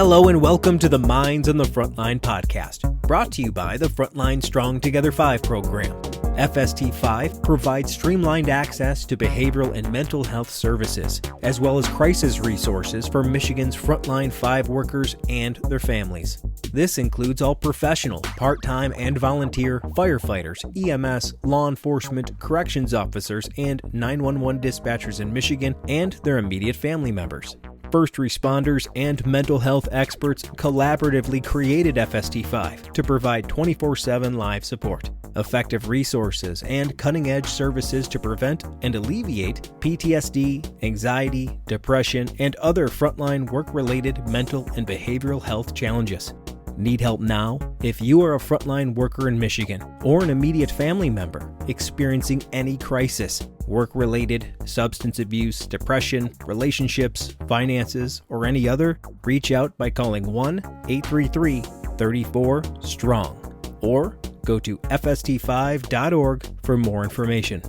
Hello and welcome to the Minds on the Frontline Podcast, brought to you by the Frontline Strong Together 5 program. FST 5 provides streamlined access to behavioral and mental health services, as well as crisis resources for Michigan's Frontline 5 workers and their families. This includes all professional, part-time, and volunteer firefighters, EMS, law enforcement, corrections officers, and 911 dispatchers in Michigan and their immediate family members. First responders and mental health experts collaboratively created FST5 to provide 24/7 live support, effective resources, and cutting-edge services to prevent and alleviate PTSD, anxiety, depression, and other frontline work-related mental and behavioral health challenges. Need help now? If you are a frontline worker in Michigan or an immediate family member experiencing any crisis, work-related, substance abuse, depression, relationships, finances, or any other, reach out by calling 1-833-34-STRONG or go to fst5.org for more information.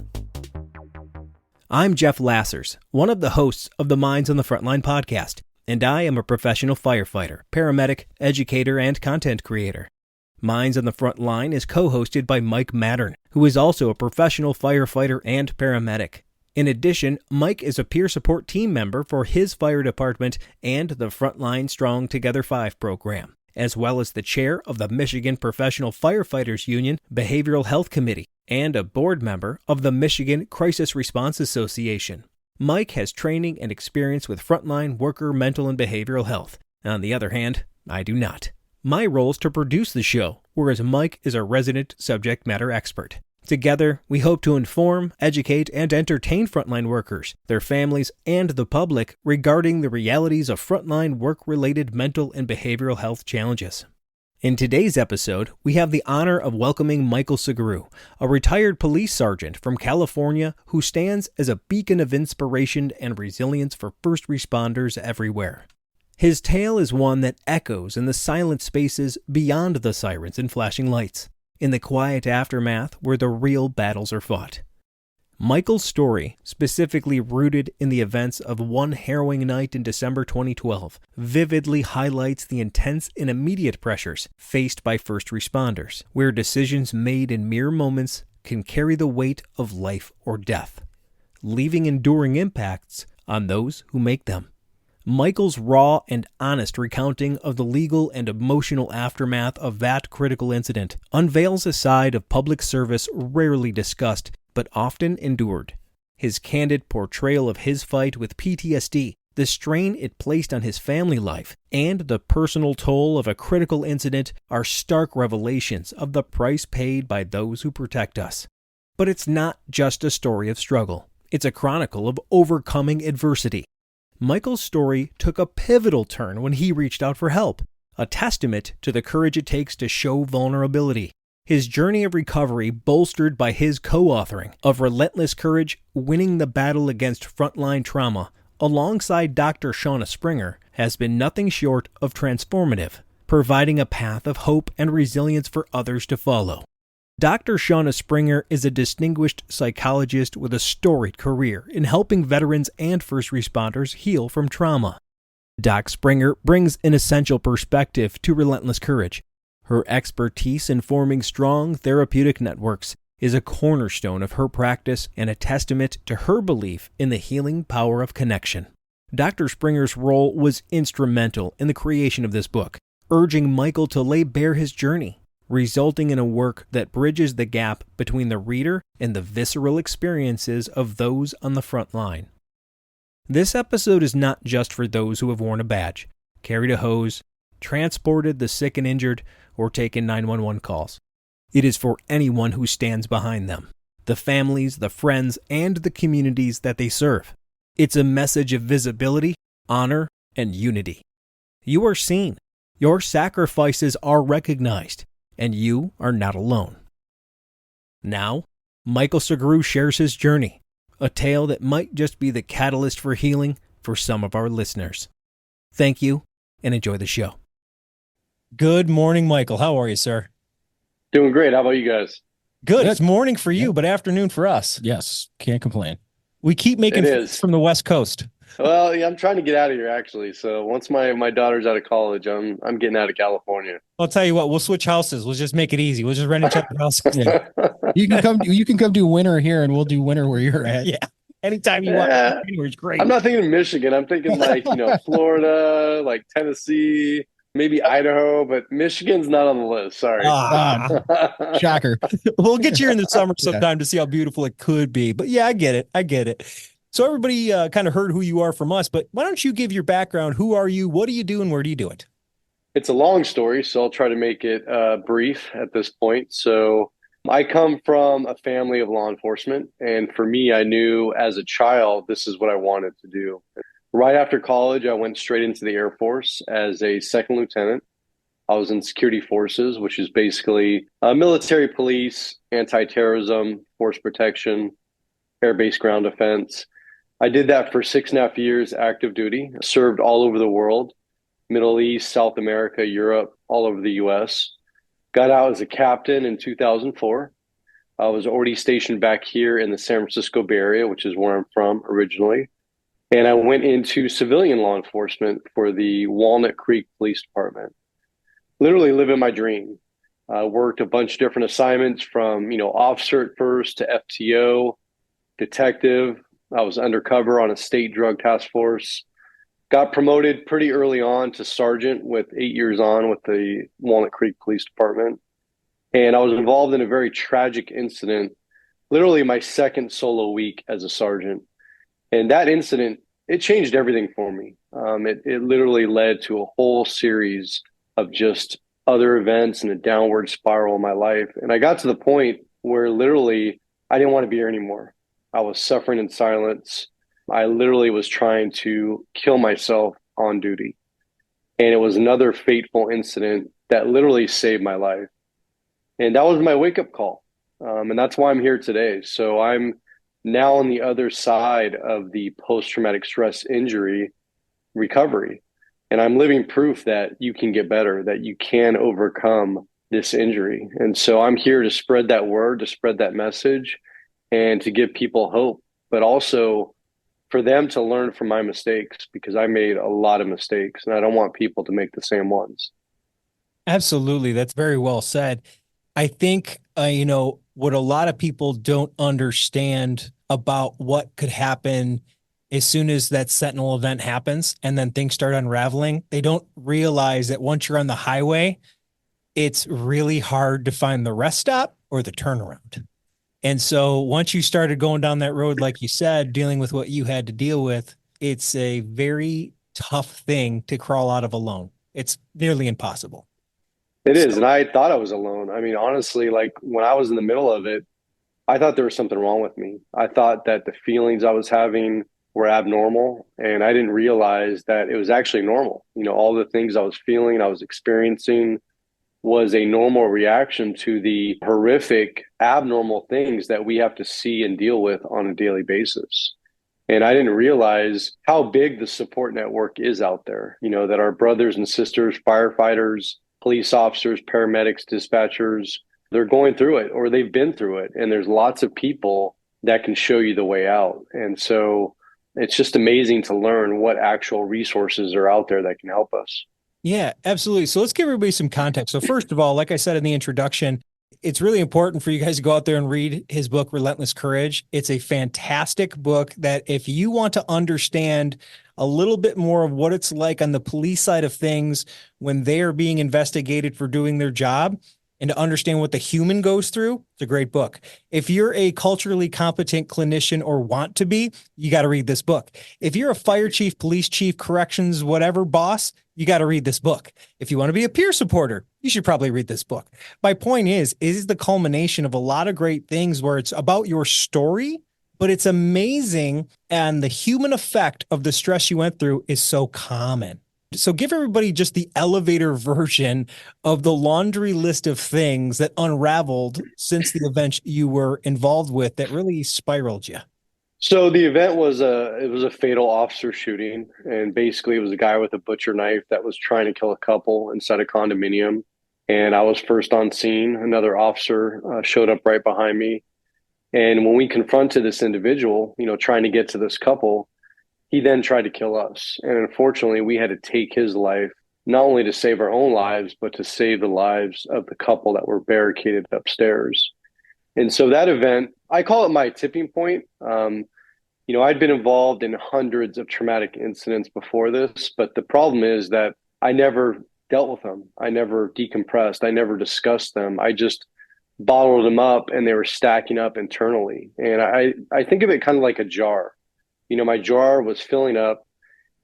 I'm Jeff Lassers, one of the hosts of the Minds on the Frontline podcast, and I am a professional firefighter, paramedic, educator, and content creator. Minds on the Frontline is co-hosted by Mike Mattern, who is also a professional firefighter and paramedic. In addition, Mike is a peer support team member for his fire department and the Frontline Strong Together 5 program, as well as the chair of the Michigan Professional Firefighters Union Behavioral Health Committee and a board member of the Michigan Crisis Response Association. Mike has training and experience with frontline worker mental and behavioral health. On the other hand, I do not. My role is to produce the show, whereas Mike is a resident subject matter expert. Together, we hope to inform, educate, and entertain frontline workers, their families, and the public regarding the realities of frontline work-related mental and behavioral health challenges. In today's episode, we have the honor of welcoming Michael Sugrue, a retired police sergeant from California who stands as a beacon of inspiration and resilience for first responders everywhere. His tale is one that echoes in the silent spaces beyond the sirens and flashing lights, in the quiet aftermath where the real battles are fought. Michael's story, specifically rooted in the events of one harrowing night in December 2012, vividly highlights the intense and immediate pressures faced by first responders, where decisions made in mere moments can carry the weight of life or death, leaving enduring impacts on those who make them. Michael's raw and honest recounting of the legal and emotional aftermath of that critical incident unveils a side of public service rarely discussed but often endured. His candid portrayal of his fight with PTSD, the strain it placed on his family life, and the personal toll of a critical incident are stark revelations of the price paid by those who protect us. But it's not just a story of struggle. It's a chronicle of overcoming adversity. Michael's story took a pivotal turn when he reached out for help, a testament to the courage it takes to show vulnerability. His journey of recovery, bolstered by his co-authoring of Relentless Courage, Winning the Battle Against Frontline Trauma, alongside Dr. Shauna Springer, has been nothing short of transformative, providing a path of hope and resilience for others to follow. Dr. Shauna Springer is a distinguished psychologist with a storied career in helping veterans and first responders heal from trauma. Doc Springer brings an essential perspective to Relentless Courage. Her expertise in forming strong therapeutic networks is a cornerstone of her practice and a testament to her belief in the healing power of connection. Dr. Springer's role was instrumental in the creation of this book, urging Michael to lay bare his journey, resulting in a work that bridges the gap between the reader and the visceral experiences of those on the front line. This episode is not just for those who have worn a badge, carried a hose, transported the sick and injured, or taken 911 calls. It is for anyone who stands behind them, the families, the friends, and the communities that they serve. It's a message of visibility, honor, and unity. You are seen, your sacrifices are recognized, and you are not alone. Now, Michael Sugrue shares his journey, a tale that might just be the catalyst for healing for some of our listeners. Thank you, and enjoy the show. Good morning, Michael. How are you, sir? Doing great. How about you guys? Good. It's morning for you, but afternoon for us. Yes, can't complain. We keep making friends from the West Coast. Well, yeah, I'm trying to get out of here actually. So once my daughter's out of college, I'm getting out of California. I'll tell you what, we'll switch houses. We'll just make it easy. We'll just rent each other's houses. Yeah. You can come do winter here and we'll do winter where you're at. Yeah. Anytime you want. Yeah, Anywhere's I'm great. not thinking Michigan. I'm thinking like, Florida, like Tennessee, maybe Idaho, but Michigan's not on the list. Sorry. Shocker. We'll get you in the summer Yeah. sometime to see how beautiful it could be. But yeah, I get it. I get it. So everybody kind of heard who you are from us, but why don't you give your background? Who are you? What do you do? And where do you do it? It's a long story, so I'll try to make it brief at this point. So I come from a family of law enforcement, and for me, I knew as a child this is what I wanted to do. Right after college, I went straight into the Air Force as a second lieutenant. I was in security forces, which is basically military police, anti-terrorism, force protection, air-based ground defense. I did that for 6.5 years, active duty, served all over the world, Middle East, South America, Europe, all over the US. Got out as a captain in 2004. I was already stationed back here in the San Francisco Bay Area, which is where I'm from originally. And I went into civilian law enforcement for the Walnut Creek Police Department. Literally living my dream. I worked a bunch of different assignments from, officer at first to FTO, detective. I was undercover on a state drug task force. Got promoted pretty early on to sergeant with 8 years on with the Walnut Creek Police Department. And I was involved in a very tragic incident, literally my second solo week as a sergeant. And that incident, it changed everything for me. It literally led to a whole series of just other events and a downward spiral in my life. And I got to the point where literally I didn't want to be here anymore. I was suffering in silence. I literally was trying to kill myself on duty. And it was another fateful incident that literally saved my life. And that was my wake-up call. And that's why I'm here today. So I'm now on the other side of the post-traumatic stress injury recovery. And I'm living proof that you can get better, that you can overcome this injury. And so I'm here to spread that word, to spread that message, and to give people hope, but also for them to learn from my mistakes, because I made a lot of mistakes and I don't want people to make the same ones. Absolutely. That's very well said. I think, what a lot of people don't understand about what could happen as soon as that sentinel event happens and then things start unraveling, they don't realize that once you're on the highway, it's really hard to find the rest stop or the turnaround. And so once you started going down that road, like you said, dealing with what you had to deal with, it's a very tough thing to crawl out of alone. It's nearly impossible. It is. And I thought I was alone. I mean, honestly, like when I was in the middle of it, I thought there was something wrong with me. I thought that the feelings I was having were abnormal, and I didn't realize that it was actually normal. All the things I was feeling, I was experiencing was a normal reaction to the horrific, abnormal things that we have to see and deal with on a daily basis. And I didn't realize how big the support network is out there, that our brothers and sisters, firefighters, police officers, paramedics, dispatchers, they're going through it or they've been through it. And there's lots of people that can show you the way out. And so it's just amazing to learn what actual resources are out there that can help us. Yeah, absolutely. So let's give everybody some context. So first of all, like I said in the introduction, it's really important for you guys to go out there and read his book, Relentless Courage. It's a fantastic book that if you want to understand a little bit more of what it's like on the police side of things when they are being investigated for doing their job and to understand what the human goes through, it's a great book. If you're a culturally competent clinician or want to be, you got to read this book. If you're a fire chief, police chief, corrections, whatever boss, you got to read this book. If you want to be a peer supporter, you should probably read this book. My point is, it is the culmination of a lot of great things where it's about your story, but it's amazing. And the human effect of the stress you went through is so common. So give everybody just the elevator version of the laundry list of things that unraveled since the event you were involved with that really spiraled you. So the event was a fatal officer shooting, and basically it was a guy with a butcher knife that was trying to kill a couple inside a condominium. And I was first on scene. Another officer showed up right behind me. And when we confronted this individual, trying to get to this couple, he then tried to kill us. And unfortunately, we had to take his life, not only to save our own lives, but to save the lives of the couple that were barricaded upstairs. And so that event, I call it my tipping point. I'd been involved in hundreds of traumatic incidents before this, but the problem is that I never dealt with them. I never decompressed. I never discussed them. I just bottled them up and they were stacking up internally. And I think of it kind of like a jar. My jar was filling up,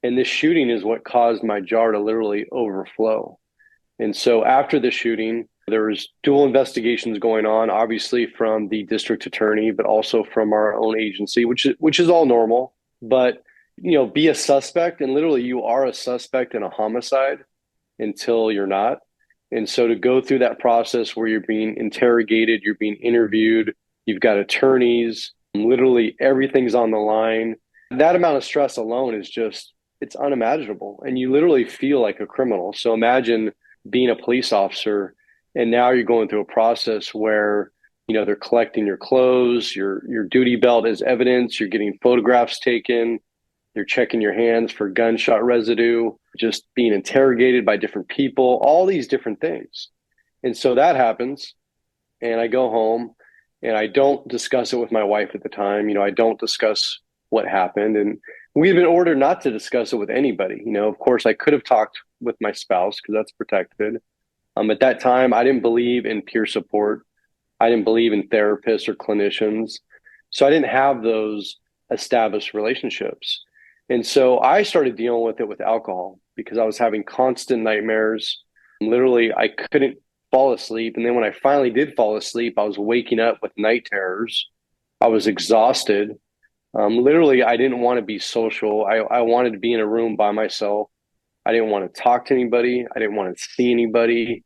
and this shooting is what caused my jar to literally overflow. And so after the shooting, there was dual investigations going on, obviously from the district attorney, but also from our own agency, which is all normal. But, be a suspect, and literally you are a suspect in a homicide until you're not. And so to go through that process where you're being interrogated, you're being interviewed, you've got attorneys, literally everything's on the line. That amount of stress alone is it's unimaginable. And you literally feel like a criminal. So imagine being a police officer, and now you're going through a process where, they're collecting your clothes, your duty belt as evidence, you're getting photographs taken, they're checking your hands for gunshot residue, just being interrogated by different people, all these different things. And so that happens, and I go home and I don't discuss it with my wife at the time. I don't discuss what happened, and we had been ordered not to discuss it with anybody. Of course, I could have talked with my spouse because that's protected. At that time, I didn't believe in peer support. I didn't believe in therapists or clinicians. So I didn't have those established relationships. And so I started dealing with it with alcohol because I was having constant nightmares. Literally, I couldn't fall asleep. And then when I finally did fall asleep, I was waking up with night terrors. I was exhausted. Literally, I didn't want to be social. I wanted to be in a room by myself. I didn't want to talk to anybody. I didn't want to see anybody.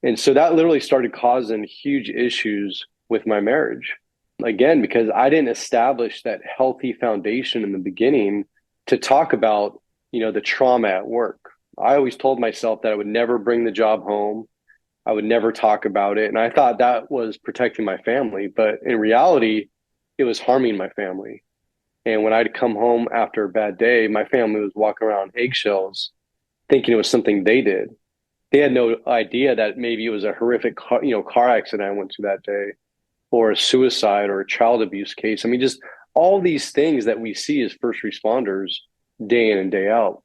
And so that literally started causing huge issues with my marriage. Again, because I didn't establish that healthy foundation in the beginning to talk about, the trauma at work. I always told myself that I would never bring the job home. I would never talk about it. And I thought that was protecting my family. But in reality, it was harming my family. And when I'd come home after a bad day, my family was walking around eggshells thinking it was something they did. They had no idea that maybe it was a horrific car accident I went through that day, or a suicide or a child abuse case. I mean, just all these things that we see as first responders day in and day out.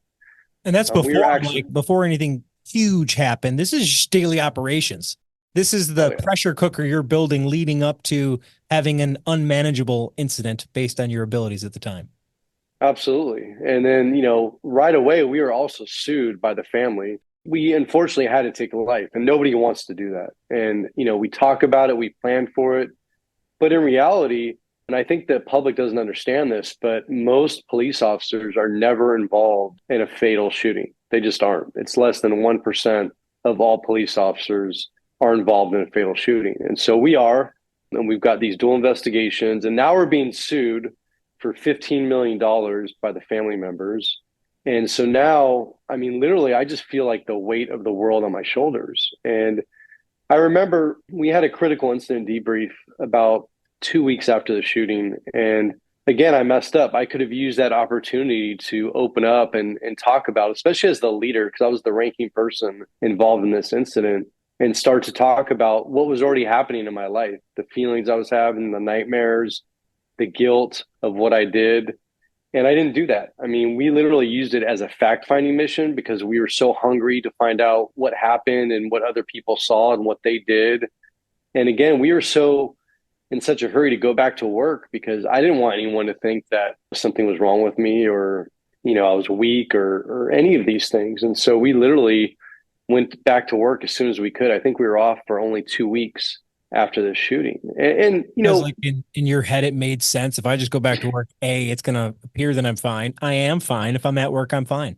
And that's before anything huge happened. This is just daily operations. This is the pressure cooker you're building leading up to having an unmanageable incident based on your abilities at the time. Absolutely. And then, right away, we were also sued by the family. We unfortunately had to take a life, and nobody wants to do that. And, we talk about it, we plan for it. But in reality, and I think the public doesn't understand this, but most police officers are never involved in a fatal shooting. They just aren't. It's less than 1% of all police officers are involved in a fatal shooting. And so we are, and we've got these dual investigations, and now we're being sued for $15 million by the family members. And so now, I mean, literally, I just feel like the weight of the world on my shoulders. And I remember we had a critical incident debrief about 2 weeks after the shooting. And again, I messed up. I could have used that opportunity to open up and talk about, especially as the leader, because I was the ranking person involved in this incident, and start to talk about what was already happening in my life, the feelings I was having, the nightmares, the guilt of what I did. And I didn't do that. I mean, we literally used it as a fact-finding mission because we were so hungry to find out what happened and what other people saw and what they did. And again, we were so in such a hurry to go back to work because I didn't want anyone to think that something was wrong with me or, I was weak or any of these things. And so we literally went back to work as soon as we could. I think we were off for only 2 weeks after the shooting. And like in your head, it made sense. If I just go back to work, it's going to appear that I'm fine. I am fine. If I'm at work, I'm fine.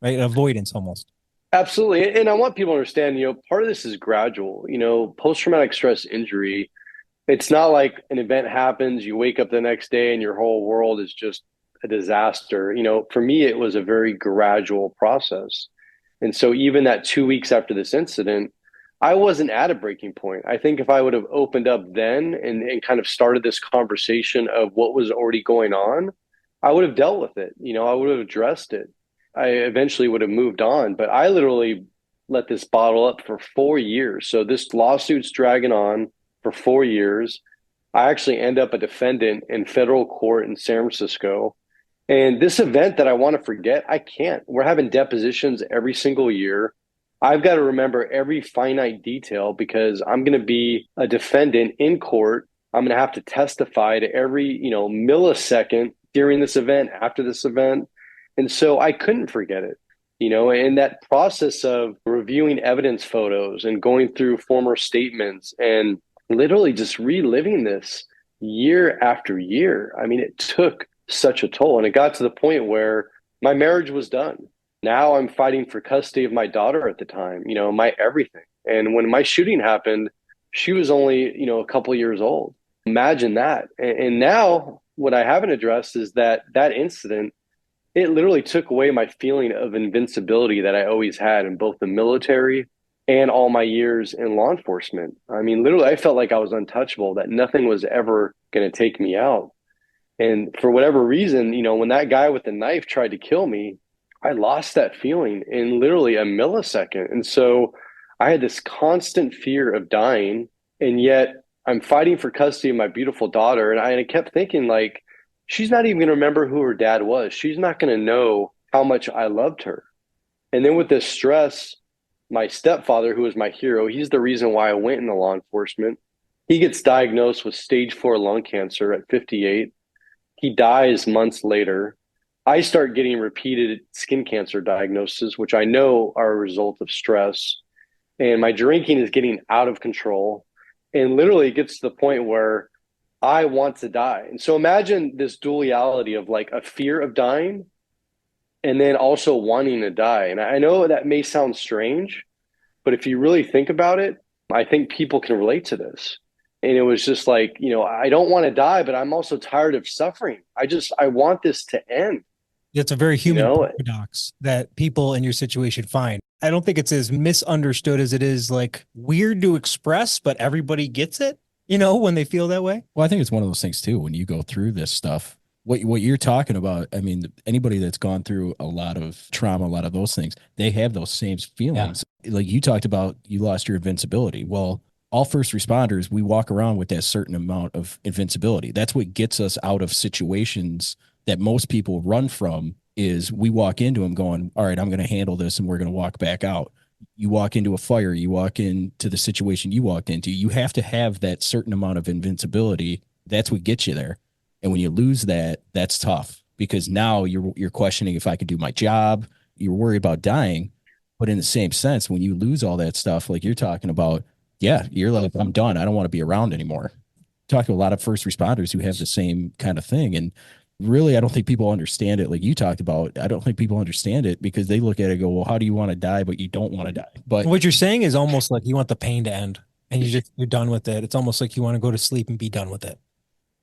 Right? Avoidance almost. Absolutely. And I want people to understand, part of this is gradual. Post-traumatic stress injury, it's not like an event happens, you wake up the next day and your whole world is just a disaster. For me, it was a very gradual process. And so even that 2 weeks after this incident, I wasn't at a breaking point. I think if I would have opened up then and kind of started this conversation of what was already going on, I would have dealt with it. I would have addressed it. I eventually would have moved on, but I literally let this bottle up for 4 years. So this lawsuit's dragging on for 4 years. I actually end up a defendant in federal court in San Francisco. And this event that I want to forget, I can't. We're having depositions every single year. I've got to remember every finite detail because I'm going to be a defendant in court. I'm going to have to testify to every, millisecond during this event, after this event. And so I couldn't forget it, and that process of reviewing evidence photos and going through former statements and literally just reliving this year after year. I mean, it took such a toll. And it got to the point where my marriage was done. Now I'm fighting for custody of my daughter at the time, my everything. And when my shooting happened, she was only, a couple years old. Imagine that. And now what I haven't addressed is that incident, it literally took away my feeling of invincibility that I always had in both the military and all my years in law enforcement. I mean, literally, I felt like I was untouchable, that nothing was ever going to take me out. And for whatever reason, when that guy with the knife tried to kill me, I lost that feeling in literally a millisecond. And so I had this constant fear of dying. And yet I'm fighting for custody of my beautiful daughter. And I kept thinking, like, she's not even going to remember who her dad was. She's not going to know how much I loved her. And then with this stress, my stepfather, who was my hero, he's the reason why I went into law enforcement. He gets diagnosed with stage 4 lung cancer at 58. He dies months later. I start getting repeated skin cancer diagnoses, which I know are a result of stress. And my drinking is getting out of control. And literally it gets to the point where I want to die. And so imagine this duality of like a fear of dying and then also wanting to die. And I know that may sound strange, but if you really think about it, I think people can relate to this. And it was just like, I don't want to die, but I'm also tired of suffering. I want this to end. It's a very human paradox that people in your situation find. I don't think it's as misunderstood as it is like weird to express, but everybody gets it, when they feel that way. Well, I think it's one of those things too, when you go through this stuff, what you're talking about, I mean, anybody that's gone through a lot of trauma, a lot of those things, they have those same feelings. Yeah. Like you talked about, you lost your invincibility. Well, all first responders, we walk around with that certain amount of invincibility. That's what gets us out of situations that most people run from. Is we walk into them going, all right, I'm going to handle this and we're going to walk back out. You walk into a fire, you walk into the situation you walked into, you have to have that certain amount of invincibility. That's what gets you there. And when you lose that, that's tough because now you're questioning if I could do my job. You're worried about dying. But in the same sense, when you lose all that stuff, like you're talking about, yeah, you're like, I'm done. I don't want to be around anymore. Talk to a lot of first responders who have the same kind of thing. And really, I don't think people understand it. Like you talked about, I don't think people understand it because they look at it and go, well, how do you want to die, but you don't want to die? But what you're saying is almost like you want the pain to end and you're done with it. It's almost like you want to go to sleep and be done with it.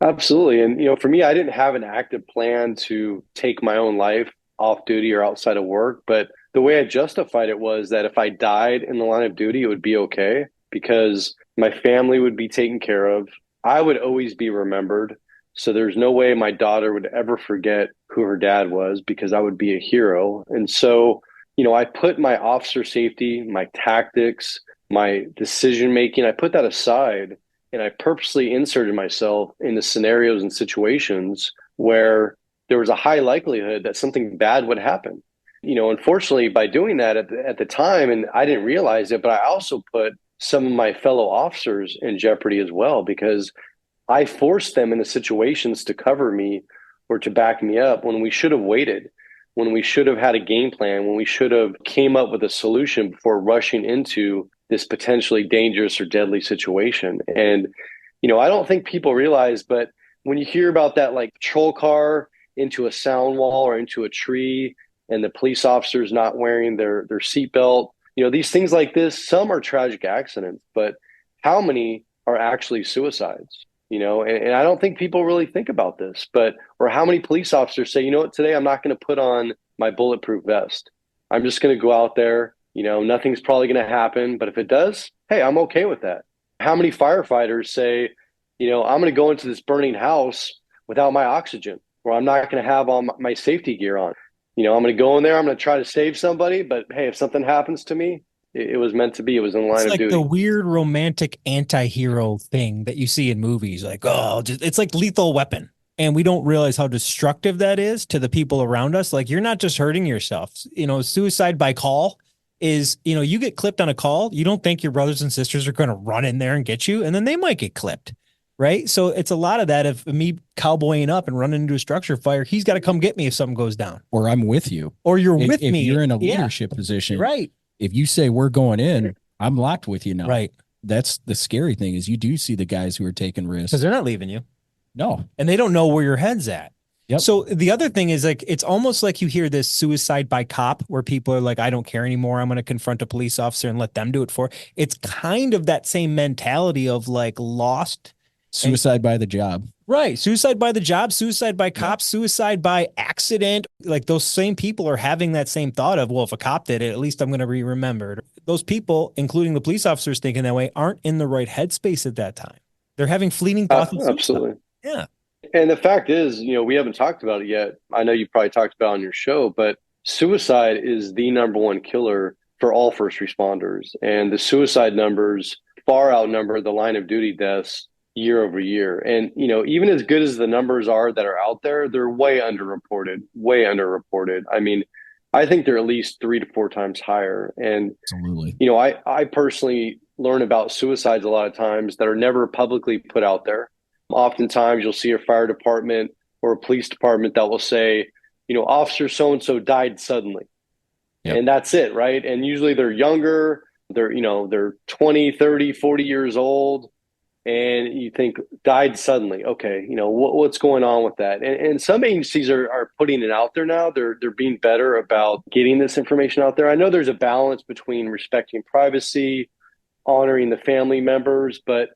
Absolutely. And, for me, I didn't have an active plan to take my own life off duty or outside of work. But the way I justified it was that if I died in the line of duty, it would be okay because my family would be taken care of. I would always be remembered. So there's no way my daughter would ever forget who her dad was because I would be a hero. And so, I put my officer safety, my tactics, my decision-making, I put that aside and I purposely inserted myself into scenarios and situations where there was a high likelihood that something bad would happen. Unfortunately, by doing that at the time, and I didn't realize it, but I also put some of my fellow officers in jeopardy as well because I forced them into situations to cover me or to back me up when we should have waited, when we should have had a game plan, when we should have came up with a solution before rushing into this potentially dangerous or deadly situation. And, I don't think people realize, but when you hear about that like patrol car into a sound wall or into a tree and the police officers not wearing their seatbelt, these things like this, some are tragic accidents, but how many are actually suicides? And I don't think people really think about this, or how many police officers say, today I'm not going to put on my bulletproof vest. I'm just going to go out there, nothing's probably going to happen. But if it does, hey, I'm okay with that. How many firefighters say, I'm going to go into this burning house without my oxygen or I'm not going to have all my safety gear on. I'm going to go in there, I'm going to try to save somebody, but hey, if something happens to me, it was meant to be. It was in line of duty. It's like the weird romantic anti-hero thing that you see in movies. Like, it's like Lethal Weapon. And we don't realize how destructive that is to the people around us. Like, you're not just hurting yourself. Suicide by call is, you get clipped on a call. You don't think your brothers and sisters are going to run in there and get you, and then they might get clipped. Right. So it's a lot of that of me cowboying up and running into a structure fire. He's got to come get me if something goes down. Or I'm with you. Or you're with if me. You're in a leadership position. Right. If you say we're going in, I'm locked with you now. Right. That's the scary thing, is you do see the guys who are taking risks. Because they're not leaving you. No. And they don't know where your head's at. Yep. So the other thing is, like, it's almost like you hear this suicide by cop where people are like, I don't care anymore. I'm going to confront a police officer and let them do it for. It's kind of that same mentality of like lost. Suicide by the job. Right. Suicide by the job, suicide by cops, suicide by accident. Like, those same people are having that same thought of, well, if a cop did it, at least I'm going to be remembered. Those people, including the police officers thinking that way, aren't in the right headspace at that time. They're having fleeting thoughts. Absolutely. Yeah. And the fact is, we haven't talked about it yet. I know you probably talked about it on your show, but suicide is the number one killer for all first responders. And the suicide numbers far outnumber the line of duty deaths year over year. And, even as good as the numbers are that are out there, they're way underreported. I mean, I think they're at least 3 to 4 times higher. And, absolutely, I personally learn about suicides a lot of times that are never publicly put out there. Oftentimes you'll see a fire department or a police department that will say, officer so-and-so died suddenly. Yep. And that's it. Right. And usually they're younger, they're 20, 30, 40 years old. And you think, died suddenly. Okay, what's going on with that? And some agencies are putting it out there now. They're being better about getting this information out there. I know there's a balance between respecting privacy, honoring the family members, but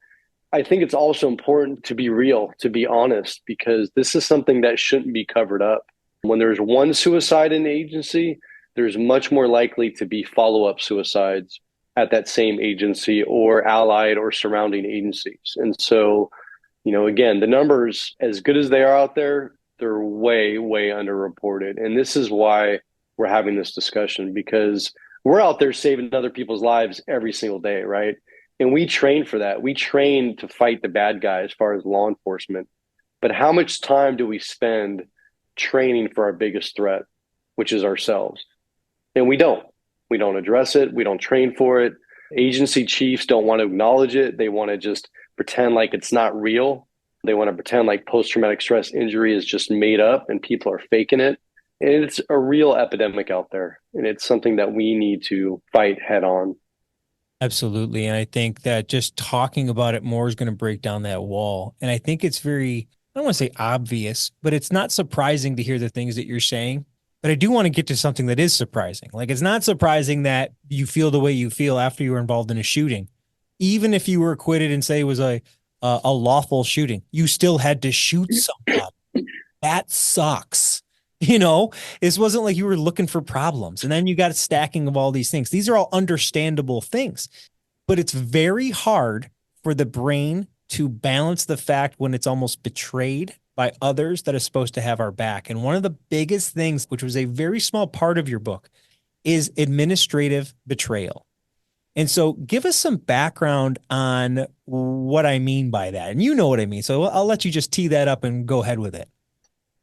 I think it's also important to be real, to be honest, because this is something that shouldn't be covered up. When there's one suicide in the agency, there's much more likely to be follow-up suicides at that same agency or allied or surrounding agencies. And so, again, the numbers, as good as they are out there, they're way, way underreported. And this is why we're having this discussion, because we're out there saving other people's lives every single day, right? And we train for that. We train to fight the bad guy as far as law enforcement. But how much time do we spend training for our biggest threat, which is ourselves? And we don't. We don't address it. We don't train for it. Agency chiefs don't want to acknowledge it. They want to just pretend like it's not real. They want to pretend like post-traumatic stress injury is just made up and people are faking it. And it's a real epidemic out there. And it's something that we need to fight head on. Absolutely. And I think that just talking about it more is going to break down that wall. And I think it's very, I don't want to say obvious, but it's not surprising to hear the things that you're saying. But I do want to get to something that is surprising. Like, it's not surprising that you feel the way you feel after you were involved in a shooting. Even if you were acquitted and say it was a lawful shooting, you still had to shoot somebody. That sucks. This wasn't like you were looking for problems. And then you got a stacking of all these things. These are all understandable things. But it's very hard for the brain to balance the fact when it's almost betrayed by others that are supposed to have our back. And one of the biggest things, which was a very small part of your book, is administrative betrayal. And so give us some background on what I mean by that. And you know what I mean. So I'll let you just tee that up and go ahead with it.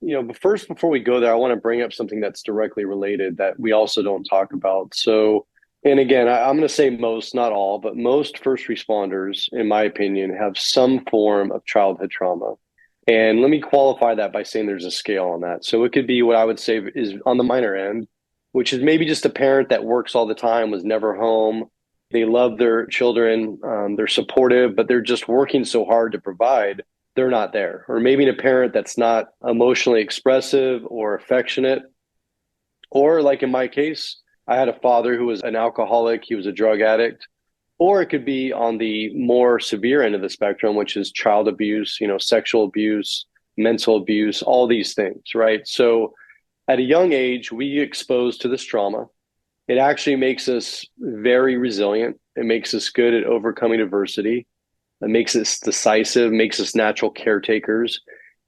But first, before we go there, I want to bring up something that's directly related that we also don't talk about. So, and again, I'm going to say most, not all, but most first responders, in my opinion, have some form of childhood trauma. And let me qualify that by saying there's a scale on that. So it could be what I would say is on the minor end, which is maybe just a parent that works all the time, was never home. They love their children. They're supportive, but they're just working so hard to provide. They're not there. Or maybe a parent that's not emotionally expressive or affectionate. Or like in my case, I had a father who was an alcoholic. He was a drug addict. Or it could be on the more severe end of the spectrum, which is child abuse, sexual abuse, mental abuse, all these things, right? So at a young age, we get exposed to this trauma. It actually makes us very resilient. It makes us good at overcoming adversity. It makes us decisive, makes us natural caretakers.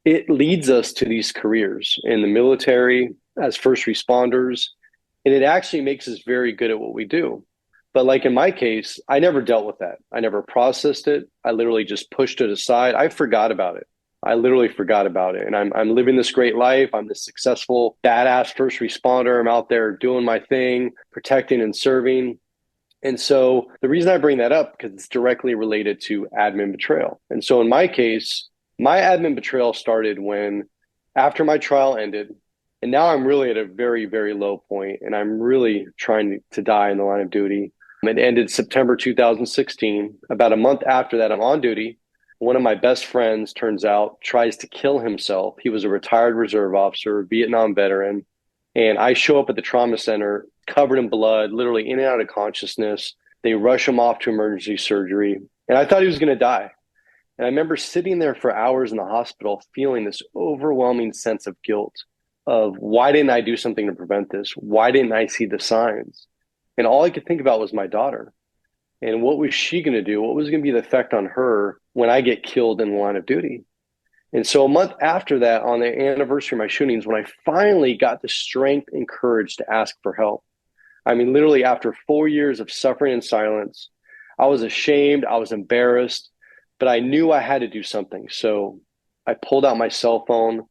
it leads us to these careers in the military as first responders. And it actually makes us very good at what we do. But like in my case, I never dealt with that. I never processed it. I literally just pushed it aside. I forgot about it. I literally forgot about it. And I'm living this great life. I'm this successful, badass first responder. I'm out there doing my thing, protecting and serving. And so the reason I bring that up, because it's directly related to admin betrayal. And so in my case, my admin betrayal started when, after my trial ended, and now I'm really at a very, very low point, and I'm really trying to die in the line of duty. It ended September 2016. About a month after that, I'm on duty. One of my best friends, turns out, tries to kill himself. He was a retired reserve officer, Vietnam veteran. And I show up at the trauma center covered in blood, literally in and out of consciousness. They rush him off to emergency surgery. And I thought he was going to die. And I remember sitting there for hours in the hospital feeling this overwhelming sense of guilt of, why didn't I do something to prevent this? Why didn't I see the signs? And all I could think about was my daughter. And what was she going to do? What was going to be the effect on her when I get killed in the line of duty? And so a month after that, on the anniversary of my shootings, when I finally got the strength and courage to ask for help, I mean, literally after 4 years of suffering in silence, I was ashamed, I was embarrassed, but I knew I had to do something. So I pulled out my cell phone.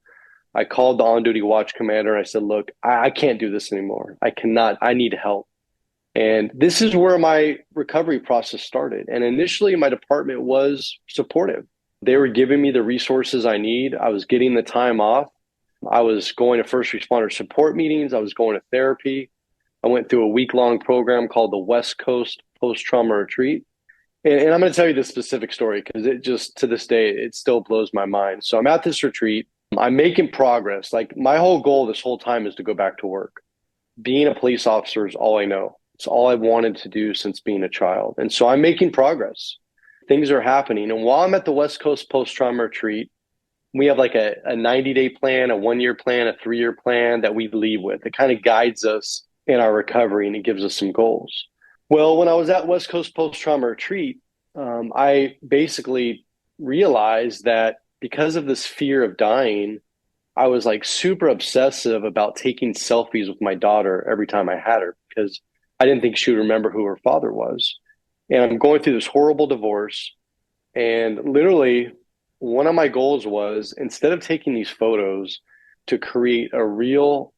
I called the on-duty watch commander and I said, look, I can't do this anymore. I cannot, I need help. And this is where my recovery process started. And initially my department was supportive. They were giving me the resources I need. I was getting the time off. I was going to first responder support meetings. I was going to therapy. I went through a week-long program called the West Coast Post-Trauma Retreat. And I'm going to tell you this specific story because it just, to this day, it still blows my mind. So I'm at this retreat. I'm making progress. Like, my whole goal this whole time is to go back to work. Being a police officer is all I know. It's all I wanted to do since being a child. And so I'm making progress. Things are happening. And while I'm at the West Coast Post-Trauma Retreat, we have like a 90-day plan, a 1-year plan, a 3-year plan that we leave with. It kind of guides us in our recovery and it gives us some goals. Well, when I was at West Coast Post-Trauma Retreat, I basically realized that because of this fear of dying, I was like super obsessive about taking selfies with my daughter every time I had her because I didn't think she would remember who her father was. And I'm going through this horrible divorce. And literally, one of my goals was, instead of taking these photos, to create a real,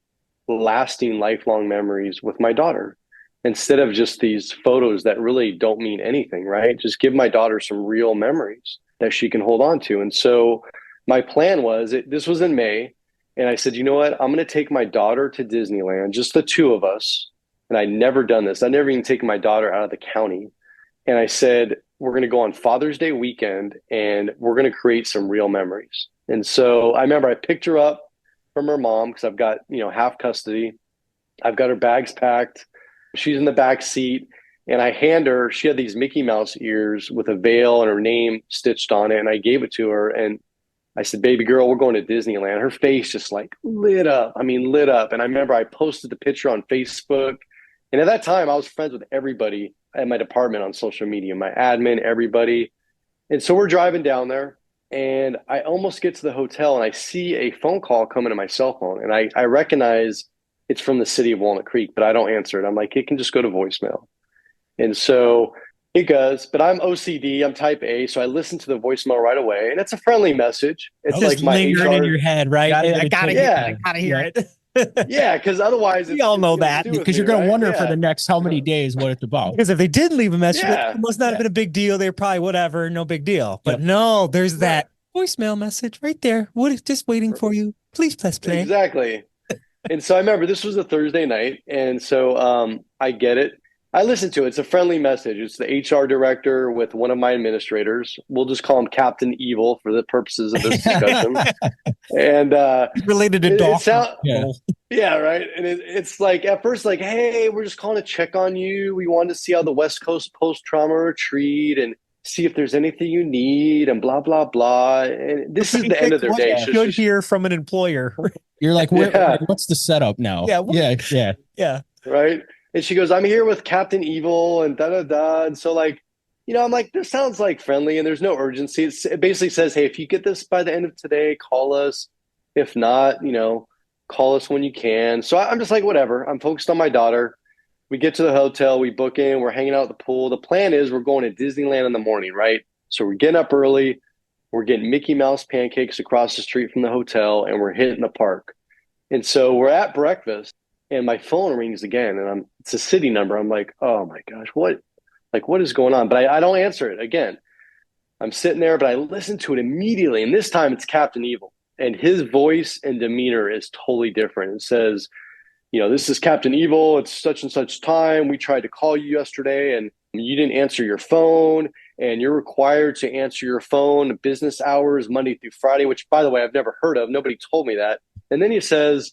lasting, lifelong memories with my daughter. Instead of just these photos that really don't mean anything, right? Just give my daughter some real memories that she can hold on to. And so my plan was, this was in May. And I said, you know what? I'm going to take my daughter to Disneyland, just the two of us. And I'd never done this. I'd never even taken my daughter out of the county. And I said, we're going to go on Father's Day weekend and we're going to create some real memories. And so I remember I picked her up from her mom because I've got, half custody. I've got her bags packed. She's in the back seat and I hand her, she had these Mickey Mouse ears with a veil and her name stitched on it. And I gave it to her and I said, baby girl, we're going to Disneyland. Her face just like lit up. I mean, lit up. And I remember I posted the picture on Facebook. And at that time I was friends with everybody at my department on social media, my admin, everybody. And so we're driving down there and I almost get to the hotel and I see a phone call coming to my cell phone. And I recognize it's from the city of Walnut Creek, but I don't answer it. I'm like, it can just go to voicemail. And so it goes, but I'm OCD, I'm type A. So I listen to the voicemail right away and it's a friendly message. It's just like my lingering HR in your head, right? I gotta hear it. Yeah, because otherwise we all know that because you're going to wonder for the next how many days what it's about. Because if they did leave a message, it must not have been a big deal. They're probably whatever, no big deal. But no, there's that voicemail message right there. What is just waiting for you? Please press play. Exactly. And so I remember this was a Thursday night, and so I get it. I listen to it. It's a friendly message. It's the HR director with one of my administrators. We'll just call him Captain Evil for the purposes of this discussion. And related to dog. Yeah, right. And it's like at first, like, hey, we're just calling to check on you. We wanted to see how the West Coast Post-Trauma Retreat and see if there's anything you need and blah, blah, blah. And this is the end of their day. You should hear from an employer. You're like, what's the setup now? Yeah. Right. And she goes, I'm here with Captain Evil and da-da-da. And so like, I'm like, this sounds like friendly and there's no urgency. It basically says, hey, if you get this by the end of today, call us. If not, call us when you can. So I'm just like, whatever. I'm focused on my daughter. We get to the hotel, we book in, we're hanging out at the pool. The plan is we're going to Disneyland in the morning, right? So we're getting up early. We're getting Mickey Mouse pancakes across the street from the hotel, and we're hitting the park. And so we're at breakfast, and my phone rings again, and it's a city number. I'm like, oh my gosh, what is going on? But I don't answer it again. I'm sitting there, but I listen to it immediately. And this time it's Captain Evil, and his voice and demeanor is totally different. It says, this is Captain Evil. It's such and such time. We tried to call you yesterday and you didn't answer your phone, and you're required to answer your phone business hours, Monday through Friday, which, by the way, I've never heard of. Nobody told me that. And then he says,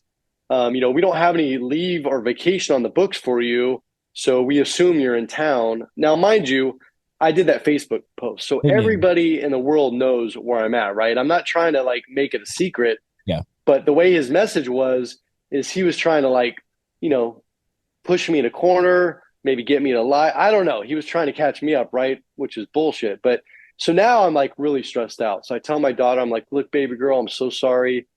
we don't have any leave or vacation on the books for you, so we assume you're in town. Now, mind you, I did that Facebook post, so everybody in the world knows where I'm at, right? I'm not trying to make it a secret. Yeah. But the way his message is he was trying to push me in a corner, maybe get me to lie. I don't know. He was trying to catch me up, right? Which is bullshit. But so now I'm really stressed out. So I tell my daughter, I'm like, look, baby girl, I'm so sorry,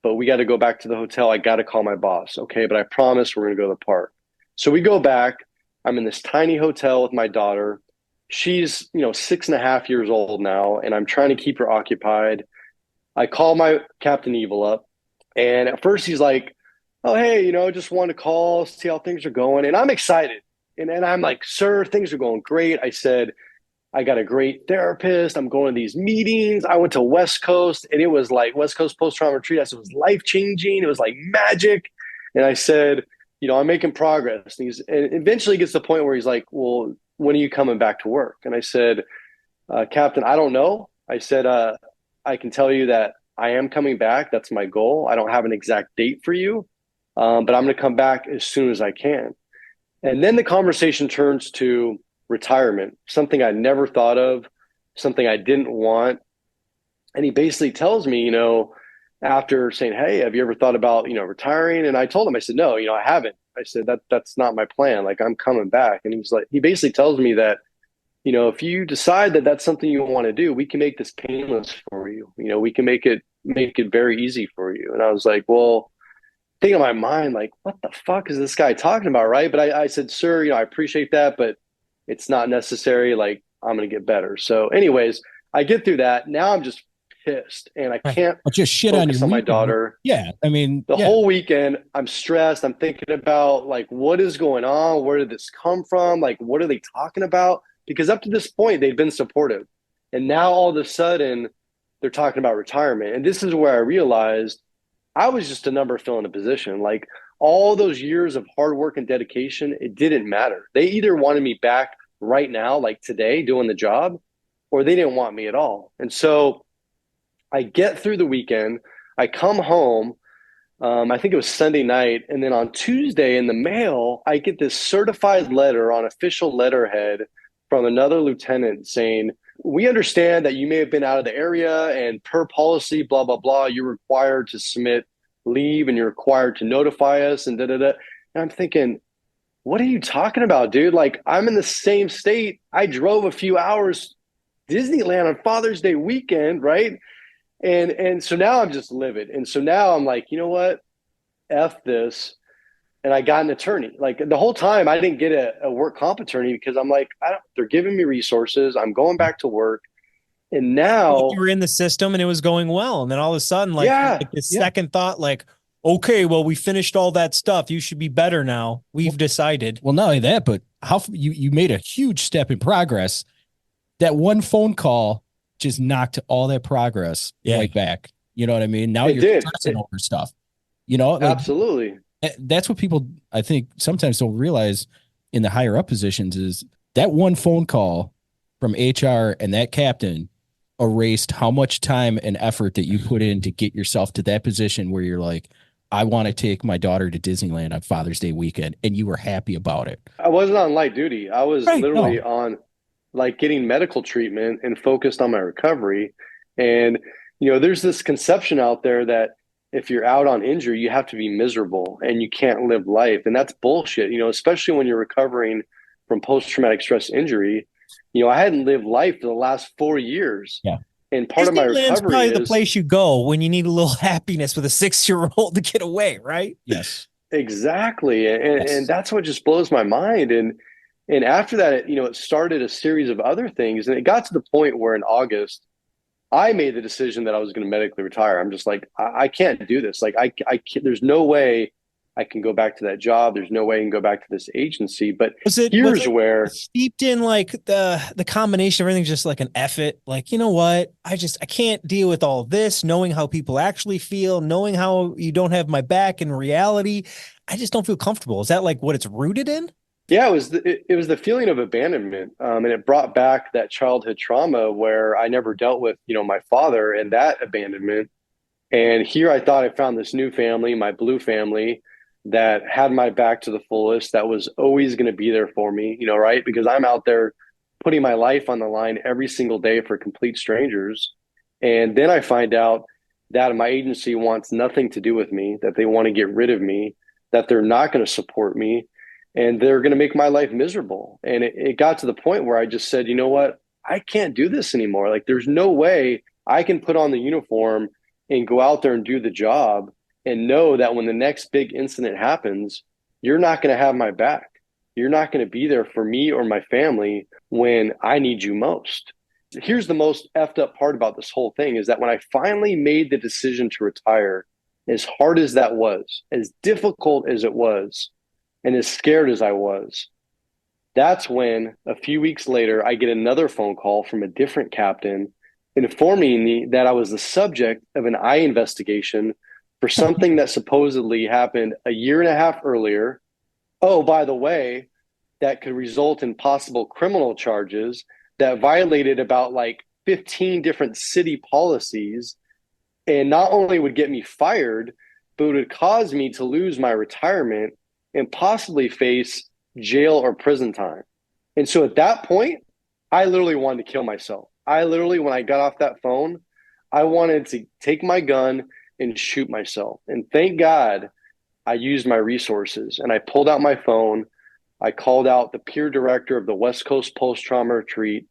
but we got to go back to the hotel. I got to call my boss. Okay. But I promise we're going to go to the park. So we go back. I'm in this tiny hotel with my daughter. She's, 6.5 years old now, and I'm trying to keep her occupied. I call my Captain Evil up, and at first he's like, oh, hey, just want to call, see how things are going. And I'm excited. And I'm like, sir, things are going great. I said, I got a great therapist. I'm going to these meetings. I went to West Coast, and it was like West Coast post-trauma retreat. I said, it was life-changing. It was like magic. And I said, I'm making progress. And eventually gets to the point where he's like, well, when are you coming back to work? And I said, Captain, I don't know. I said, I can tell you that I am coming back. That's my goal. I don't have an exact date for you, but I'm going to come back as soon as I can. And then the conversation turns to retirement, something I never thought of, something I didn't want. And he basically tells me, after saying, hey, have you ever thought about, retiring? And I told him, I said, no, I haven't. I said, that's not my plan. I'm coming back. And he basically tells me that, if you decide that that's something you want to do, we can make this painless for you. We can make it very easy for you. And I was like, well, thinking in my mind, what the fuck is this guy talking about? Right. But I said, sir, I appreciate that, but it's not necessary. I'm going to get better. So anyways, I get through that. Now I'm just pissed, and I can't just shit on my daughter. Yeah. I mean, the whole weekend I'm stressed. I'm thinking about what is going on? Where did this come from? What are they talking about? Because up to this point, they've been supportive. And now all of a sudden they're talking about retirement. And this is where I realized I was just a number filling a position. All those years of hard work and dedication, it didn't matter. They either wanted me back right now, today, doing the job, or they didn't want me at all. And so I get through the weekend. I come home. I think it was Sunday night. And then on Tuesday in the mail, I get this certified letter on official letterhead from another lieutenant saying, we understand that you may have been out of the area, and per policy, blah, blah, blah, you're required to submit leave and you're required to notify us and da-da-da. And I'm thinking, what are you talking about, dude? I'm in the same state. I drove a few hours Disneyland on Father's Day weekend, right? And so now I'm just livid. And so now I'm like, you know what? F this. And I got an attorney. The whole time I didn't get a work comp attorney because I'm like, they're giving me resources. I'm going back to work. And now you were in the system and it was going well. And then all of a sudden, this second thought, okay, well, we finished all that stuff. You should be better now. We've decided. Well, not only that, but how you made a huge step in progress. That one phone call just knocked all that progress right back. You know what I mean? Now you're stressing over stuff. Absolutely. That's what people, I think, sometimes don't realize in the higher up positions is that one phone call from HR and that captain erased how much time and effort that you put in to get yourself to that position where you're like, I want to take my daughter to Disneyland on Father's Day weekend, and you were happy about it. I wasn't on light duty. I was literally on getting medical treatment and focused on my recovery. And, there's this conception out there that if you're out on injury, you have to be miserable and you can't live life. And that's bullshit, especially when you're recovering from post-traumatic stress injury. I hadn't lived life for the last 4 years. Yeah. And part of my recovery probably is the place you go when you need a little happiness with a 6-year-old to get away, right? Yes. exactly. And that's what just blows my mind. And after that, it started a series of other things. And it got to the point where in August, I made the decision that I was going to medically retire. I'm just like, I can't do this. Like, I can't, there's no way I can go back to that job. There's no way I can go back to this agency. But here's where steeped in like the combination of everything's just like an effort. Like, you know what? I can't deal with all this, knowing how people actually feel, knowing how you don't have my back in reality. I just don't feel comfortable. Is that like what it's rooted in? Yeah, it was the feeling of abandonment, and it brought back that childhood trauma where I never dealt with, my father and that abandonment. And here I thought I found this new family, my blue family, that had my back to the fullest, that was always going to be there for me, right? Because I'm out there putting my life on the line every single day for complete strangers. And then I find out that my agency wants nothing to do with me, that they want to get rid of me, that they're not going to support me, and they're going to make my life miserable. And it got to the point where I just said, you know what? I can't do this anymore. Like, there's no way I can put on the uniform and go out there and do the job and know that when the next big incident happens, you're not going to have my back. You're not going to be there for me or my family when I need you most. Here's the most effed up part about this whole thing is that when I finally made the decision to retire, as hard as that was, as difficult as it was, and as scared as I was, that's when a few weeks later, I get another phone call from a different captain informing me that I was the subject of an eye investigation for something that supposedly happened a year and a half earlier. Oh, by the way, that could result in possible criminal charges that violated about like 15 different city policies, and not only would get me fired, but would cause me to lose my retirement and possibly face jail or prison time. And so at that point, I literally wanted to kill myself. When I got off that phone, I wanted to take my gun and shoot myself. And thank God I used my resources and I pulled out my phone. I called out the peer director of the West Coast Post-Trauma Retreat,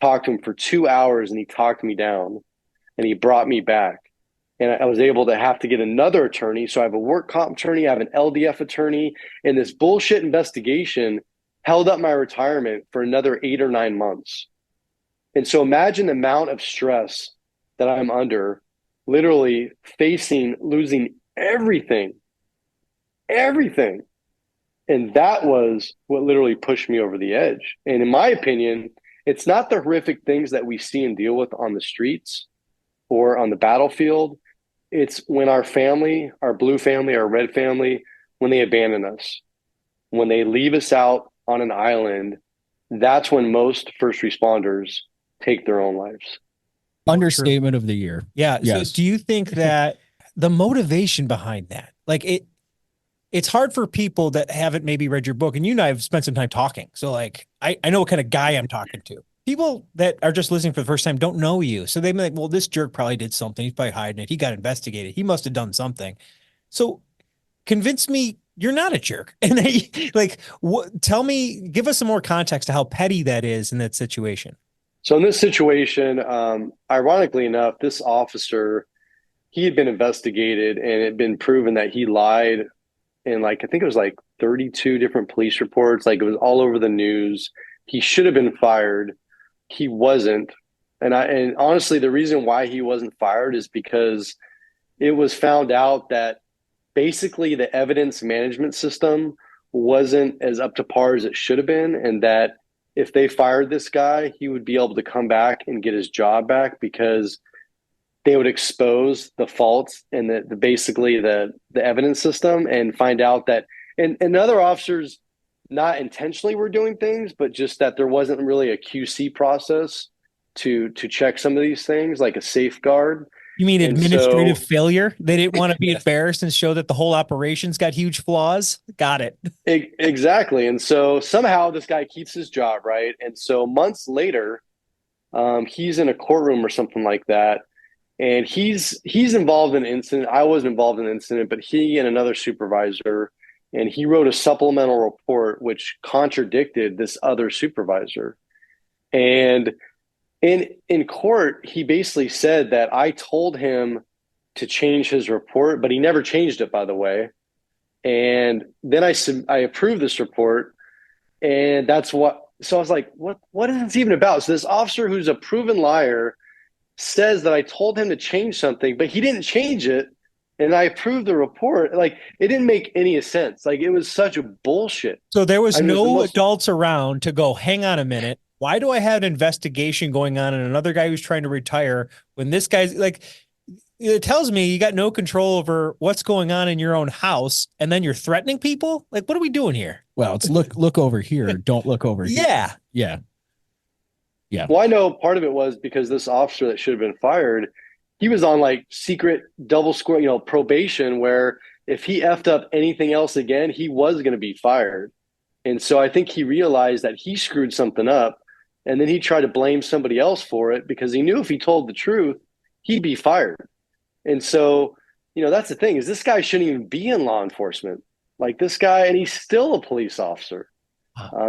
talked to him for 2 hours, and he talked me down and he brought me back. And I was able to have to get another attorney. So I have a work comp attorney, I have an LDF attorney, and this bullshit investigation held up my retirement for another 8 or 9 months. And so imagine the amount of stress that I'm under, literally facing losing everything. And that was what literally pushed me over the edge. And in my opinion, it's not the horrific things that we see and deal with on the streets or on the battlefield. It's when our family, our blue family, our red family, when they abandon us, when they leave us out on an island, that's when most first responders take their own lives. Understatement of the year. Yeah. Yes. So do you think that the motivation behind that, like it's hard for people that haven't maybe read your book, and you and I have spent some time talking. So like, I know what kind of guy I'm talking to. People that are just listening for the first time don't know you. So they may be like, well, this jerk probably did something. He's probably hiding it. He got investigated. He must have done something. So convince me you're not a jerk. And tell me, give us some more context to how petty that is in that situation. So in this situation, ironically enough, this officer, he had been investigated and it had been proven that he lied in I think it was 32 different police reports. It was all over the news. He should have been fired. He wasn't. And honestly, the reason why he wasn't fired is because it was found out that basically the evidence management system wasn't as up to par as it should have been. And that if they fired this guy, he would be able to come back and get his job back because they would expose the faults in the evidence system and find out that, and other officers not intentionally were doing things, but just that there wasn't really a QC process to check some of these things, like a safeguard. You mean administrative failure? They didn't want to be embarrassed and show that the whole operation's got huge flaws? Got it. Exactly. And so somehow this guy keeps his job, right? And so months later, he's in a courtroom or something like that. And he's involved in an incident. I wasn't involved in an incident, but he and another supervisor, and he wrote a supplemental report which contradicted this other supervisor. And in court, he basically said that I told him to change his report, but he never changed it, by the way. And then I approved this report, and that's what. So I was like, what is this even about? So this officer, who's a proven liar, says that I told him to change something, but he didn't change it, and I approved the report. Like, it didn't make any sense. Like, it was such a bullshit. So there was no adults around to go, hang on a minute. Why do I have an investigation going on and another guy who's trying to retire when this guy's like, it tells me you got no control over what's going on in your own house, and then you're threatening people? Like, what are we doing here? Well, it's look over here. Don't look over here. Yeah. Yeah. Yeah. Well, I know part of it was because this officer that should have been fired, he was on like secret double score, probation, where if he effed up anything else again, he was going to be fired. And so I think he realized that he screwed something up, and then he tried to blame somebody else for it because he knew if he told the truth, he'd be fired. And so, that's the thing, is this guy shouldn't even be in law enforcement. Like, this guy, and he's still a police officer.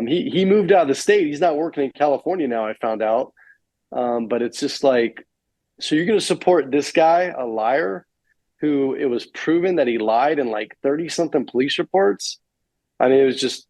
He moved out of the state. He's not working in California now, I found out. But it's just like, so you're going to support this guy, a liar, who it was proven that he lied in like 30-something police reports? I mean, it was just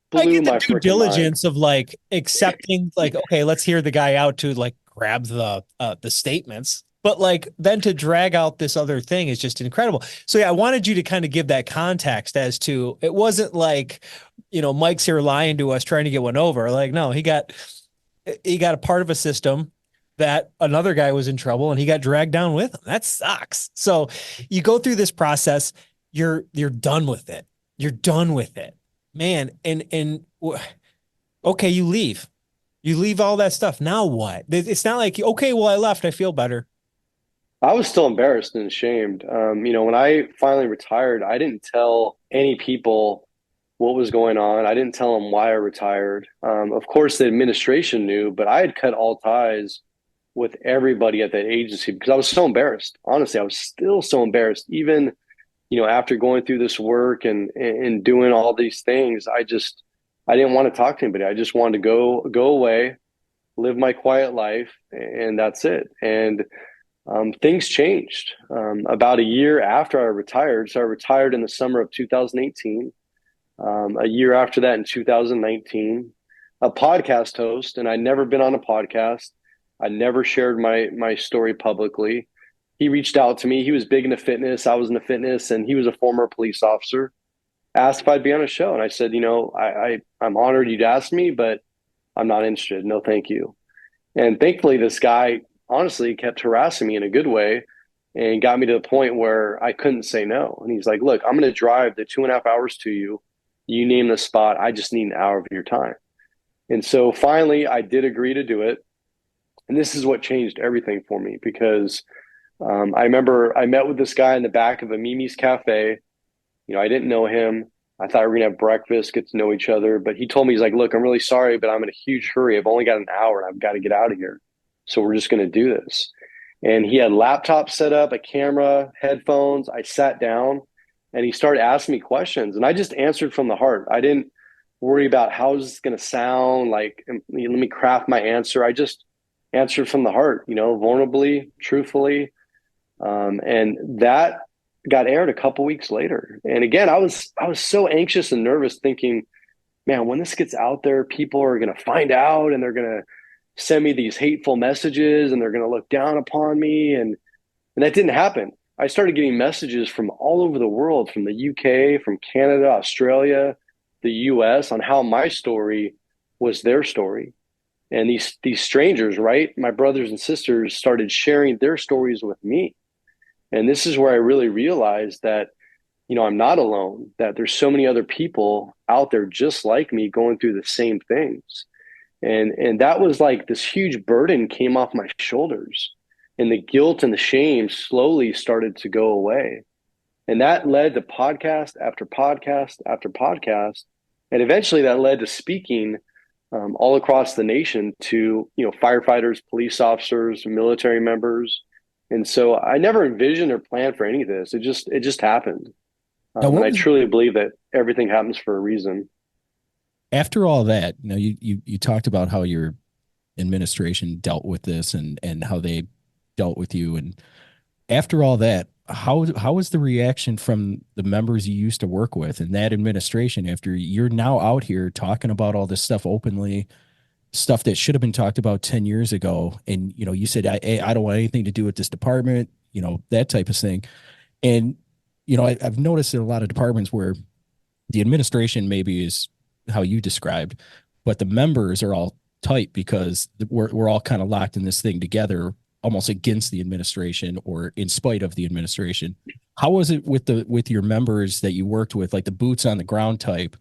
blew my due diligence mind. Of like accepting, like, okay, let's hear the guy out to like grab the statements. But like then to drag out this other thing is just incredible. So yeah, I wanted you to kind of give that context as to, it wasn't like, Mike's here lying to us trying to get one over. Like, no, he got a part of a system that another guy was in trouble and he got dragged down with him. That sucks. So you go through this process, you're done with it. You're done with it, man. And okay, you leave all that stuff. Now what? It's not like, okay, well, I left, I feel better. I was still embarrassed and ashamed. When I finally retired, I didn't tell any people what was going on. I didn't tell them why I retired. Of course, the administration knew, but I had cut all ties with everybody at that agency because I was so embarrassed. Honestly, I was still so embarrassed. Even, after going through this work and doing all these things, I didn't want to talk to anybody. I just wanted to go away, live my quiet life, and that's it. And things changed about a year after I retired. So I retired in the summer of 2018. A year after that, in 2019, a podcast host, and I'd never been on a podcast. I never shared my story publicly. He reached out to me. He was big into fitness. I was into fitness, and he was a former police officer. Asked if I'd be on a show, and I said, I'm honored you'd ask me, but I'm not interested. No, thank you. And thankfully, this guy honestly kept harassing me in a good way and got me to the point where I couldn't say no. And he's like, look, I'm going to drive the 2.5 hours to you. You name the spot. I just need an hour of your time. And so finally I did agree to do it. And this is what changed everything for me because I remember I met with this guy in the back of a Mimi's Cafe. I didn't know him. I thought we were going to have breakfast, get to know each other. But he told me, he's like, look, I'm really sorry, but I'm in a huge hurry. I've only got an hour and I've got to get out of here. So we're just going to do this. And he had laptop set up, a camera, headphones. I sat down and he started asking me questions and I just answered from the heart. I didn't worry about how is this going to sound, like, let me craft my answer. I just answered from the heart, vulnerably, truthfully. And that got aired a couple weeks later. And again, I was so anxious and nervous thinking, man, when this gets out there, people are going to find out and they're going to send me these hateful messages and they're going to look down upon me. And that didn't happen. I started getting messages from all over the world, from the UK, from Canada, Australia, the US, on how my story was their story. And these strangers, right, my brothers and sisters, started sharing their stories with me. And this is where I really realized that, I'm not alone, that there's so many other people out there just like me going through the same things. And that was like this huge burden came off my shoulders, and the guilt and the shame slowly started to go away. And that led to podcast after podcast after podcast. And eventually that led to speaking all across the nation to, firefighters, police officers, military members. And so I never envisioned or planned for any of this. It just happened. And I truly believe that everything happens for a reason. After all that, you talked about how you're administration dealt with this and how they dealt with you. And after all that, how was the reaction from the members you used to work with and that administration after you're now out here talking about all this stuff openly, stuff that should have been talked about 10 years ago? And, you know, you said, I don't want anything to do with this department, you know, that type of thing. And, you know, I've noticed in a lot of departments where the administration maybe is how you described, but the members are all tight because we're all kind of locked in this thing together, almost against the administration or in spite of the administration. How was it with your members that you worked with, like the boots on the ground type,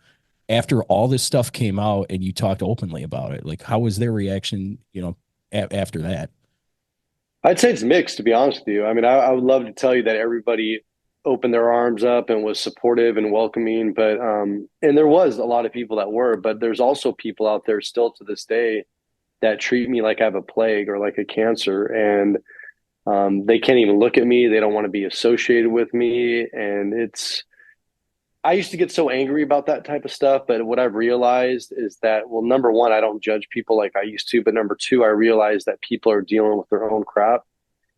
after all this stuff came out and you talked openly about it? Like, how was their reaction, you know, after that? I'd say it's mixed, to be honest with you. I mean, I would love to tell you that everybody opened their arms up and was supportive and welcoming, but and there was a lot of people that were, but there's also people out there still to this day that treat me like I have a plague or like a cancer, and they can't even look at me. They don't want to be associated with me. And I used to get so angry about that type of stuff, but what I've realized is that, well, number one, I don't judge people like I used to, but number two, I realize that people are dealing with their own crap,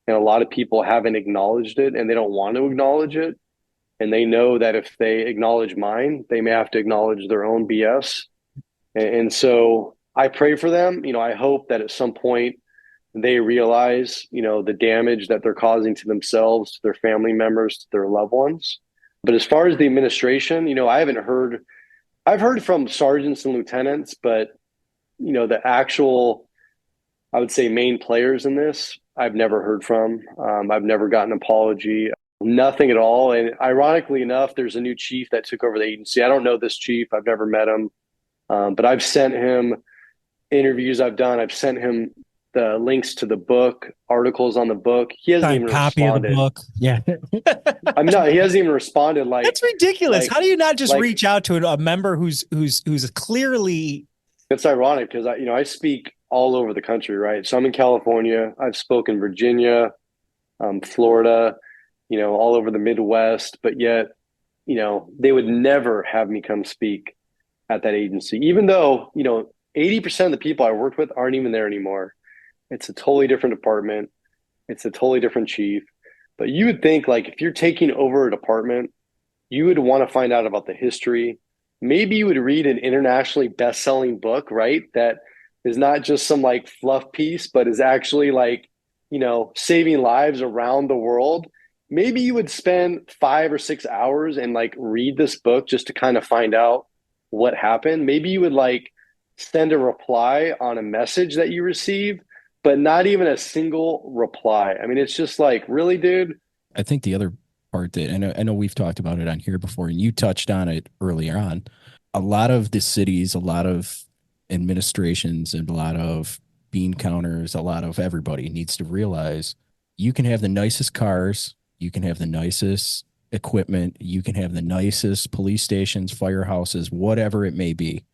and a lot of people haven't acknowledged it, and they don't want to acknowledge it. And they know that if they acknowledge mine, they may have to acknowledge their own BS. And so I pray for them. You know, I hope that at some point they realize, you know, the damage that they're causing to themselves, to their family members, to their loved ones. But as far as the administration, you know, I've heard from sergeants and lieutenants, but, you know, the actual, I would say, main players in this, I've never heard from. I've never gotten an apology, nothing at all. And ironically enough, there's a new chief that took over the agency. I don't know this chief. I've never met him. But I've sent him interviews I've done. I've sent him the links to the book, articles on the book. He hasn't even copy responded. Of the book. Yeah. I mean, no, he hasn't even responded. Like, that's ridiculous. Like, how do you not just reach out to a member who's clearly? It's ironic because I speak all over the country, right? So I'm in California. I've spoken Virginia, Florida, you know, all over the Midwest, but yet, you know, they would never have me come speak at that agency, even though, you know, 80% of the people I worked with aren't even there anymore. It's a totally different department. It's a totally different chief. But you would think, like, if you're taking over a department, you would want to find out about the history. Maybe you would read an internationally best-selling book, right? That is not just some like fluff piece, but is actually like, you know, saving lives around the world. Maybe you would spend 5 or 6 hours and like read this book just to kind of find out what happened. Maybe you would like send a reply on a message that you received, but not even a single reply. I mean, it's just like, really, dude? I think the other part that I know we've talked about it on here before, and you touched on it earlier on, a lot of the cities, a lot of administrations, and a lot of bean counters, a lot of everybody needs to realize you can have the nicest cars, you can have the nicest equipment, you can have the nicest police stations, firehouses, whatever it may be.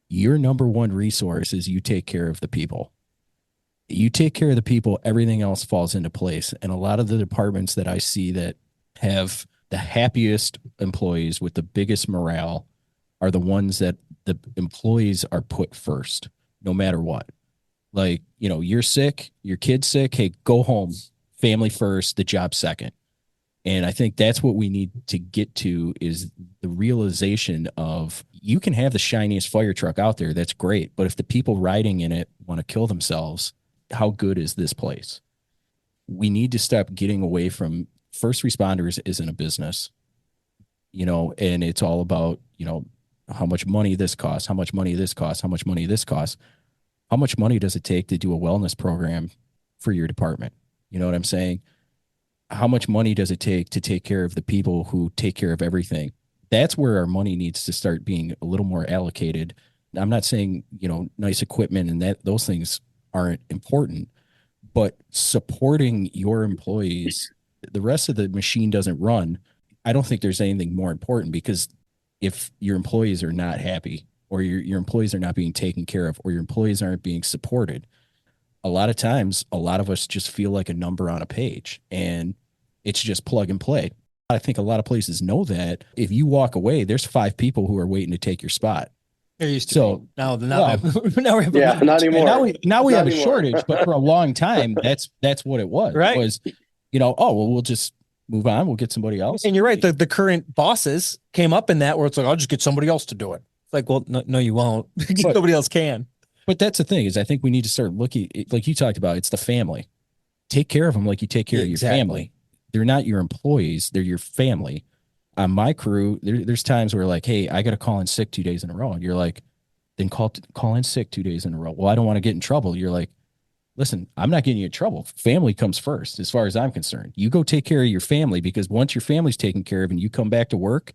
Your number one resource is you take care of the people. You take care of the people, everything else falls into place. And a lot of the departments that I see that have the happiest employees with the biggest morale are the ones that the employees are put first, no matter what. Like, you know, you're sick, your kid's sick, hey, go home, family first, the job second. And I think that's what we need to get to, is the realization of, you can have the shiniest fire truck out there. That's great. But if the people riding in it want to kill themselves, how good is this place? We need to stop getting away from first responders isn't a business, you know, and it's all about, you know, how much money this costs, how much money this costs, how much money this costs. How much money does it take to do a wellness program for your department? You know what I'm saying? How much money does it take to take care of the people who take care of everything? That's where our money needs to start being a little more allocated. I'm not saying, you know, nice equipment and that those things aren't important, but supporting your employees, the rest of the machine doesn't run. I don't think there's anything more important, because if your employees are not happy, or your employees are not being taken care of, or your employees aren't being supported, a lot of times, a lot of us just feel like a number on a page, and it's just plug and play. I think a lot of places know that if you walk away, there's 5 people who are waiting to take your spot. There used to So be. Now we have Yeah, not anymore. Now we Not have a anymore. shortage, but for a long time, that's what it was. Right. It was, oh, well, we'll just move on. We'll get somebody else. And you're right. The current bosses came up in that where it's like, I'll just get somebody else to do it. It's like, well, no, you won't. Nobody else can. But that's the thing is I think we need to start looking, like you talked about, it's the family. Take care of them like you take care of your family. They're not your employees. They're your family. On my crew, there's times where like, hey, I got to call in sick 2 days in a row. And you're like, then call in sick 2 days in a row. Well, I don't want to get in trouble. You're like, listen, I'm not getting you in trouble. Family comes first, as far as I'm concerned. You go take care of your family, because once your family's taken care of and you come back to work,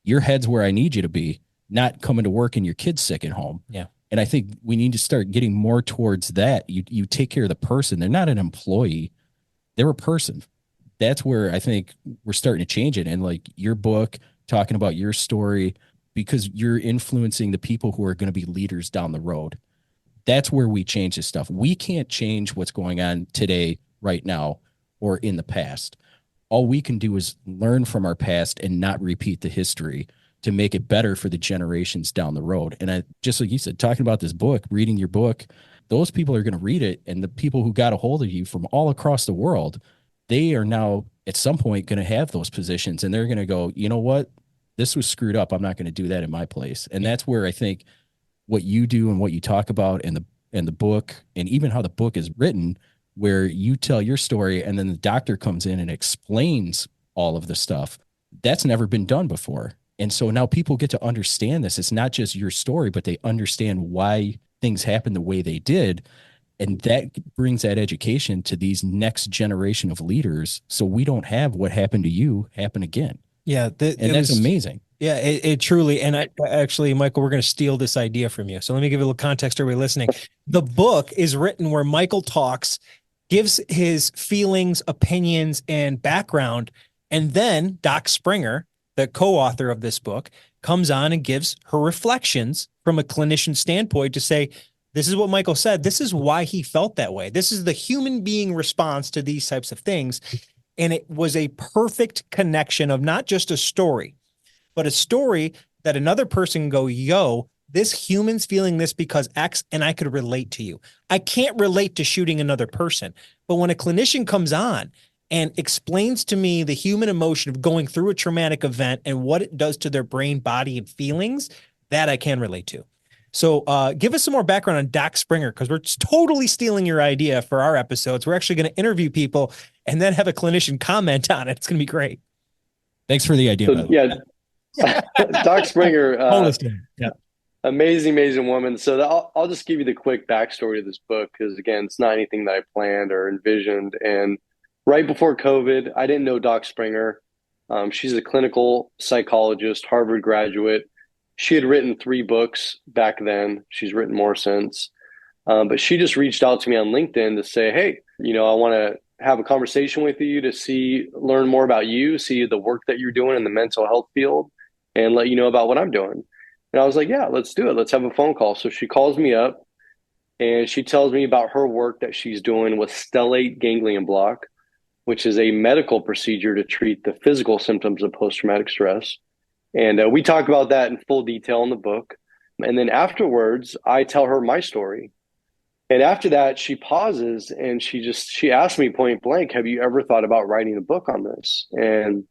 your head's where I need you to be, not coming to work and your kid's sick at home. Yeah. And I think we need to start getting more towards that. You take care of the person. They're not an employee. They're a person. That's where I think we're starting to change it. And like your book, talking about your story, because you're influencing the people who are going to be leaders down the road. That's where we change this stuff. We can't change what's going on today, right now, or in the past. All we can do is learn from our past and not repeat the history to make it better for the generations down the road. And I, just like you said, talking about this book, reading your book, those people are going to read it. And the people who got a hold of you from all across the world, they are now at some point going to have those positions, and they're going to go, you know what? This was screwed up. I'm not going to do that in my place. And that's where I think what you do and what you talk about in the book, and even how the book is written, where you tell your story and then the doctor comes in and explains all of the stuff, that's never been done before. And so now people get to understand this. It's not just your story, but they understand why things happen the way they did. And that brings that education to these next generation of leaders. So we don't have what happened to you happen again. Yeah. That's amazing. Yeah, it truly. And I actually, Michael, we're going to steal this idea from you. So let me give you a little context to everybody listening. The book is written where Michael gives his feelings, opinions, and background. And then Doc Springer, the co-author of this book, comes on and gives her reflections from a clinician standpoint to say, this is what Michael said. This is why he felt that way. This is the human being response to these types of things. And it was a perfect connection of not just a story, but a story that another person can go, yo, this human's feeling this because X, and I could relate to you. I can't relate to shooting another person. But when a clinician comes on and explains to me the human emotion of going through a traumatic event and what it does to their brain, body, and feelings, that I can relate to. So give us some more background on Doc Springer, because we're totally stealing your idea for our episodes. We're actually going to interview people and then have a clinician comment on it. It's going to be great. Thanks for the idea. So, yeah. Doc Springer, amazing woman. So I'll just give you the quick backstory of this book, because again, it's not anything that I planned or envisioned. And right before COVID, I didn't know Doc Springer. She's a clinical psychologist, Harvard graduate. She had written 3 books back then. She's written more since. But she just reached out to me on LinkedIn to say, hey, I want to have a conversation with you to learn more about you, see the work that you're doing in the mental health field, and let you know about what I'm doing. And I was like, yeah, let's do it. Let's have a phone call. So she calls me up and she tells me about her work that she's doing with stellate ganglion block, which is a medical procedure to treat the physical symptoms of post-traumatic stress. And we talk about that in full detail in the book. And then afterwards, I tell her my story. And after that, she pauses and she asked me point blank, have you ever thought about writing a book on this? And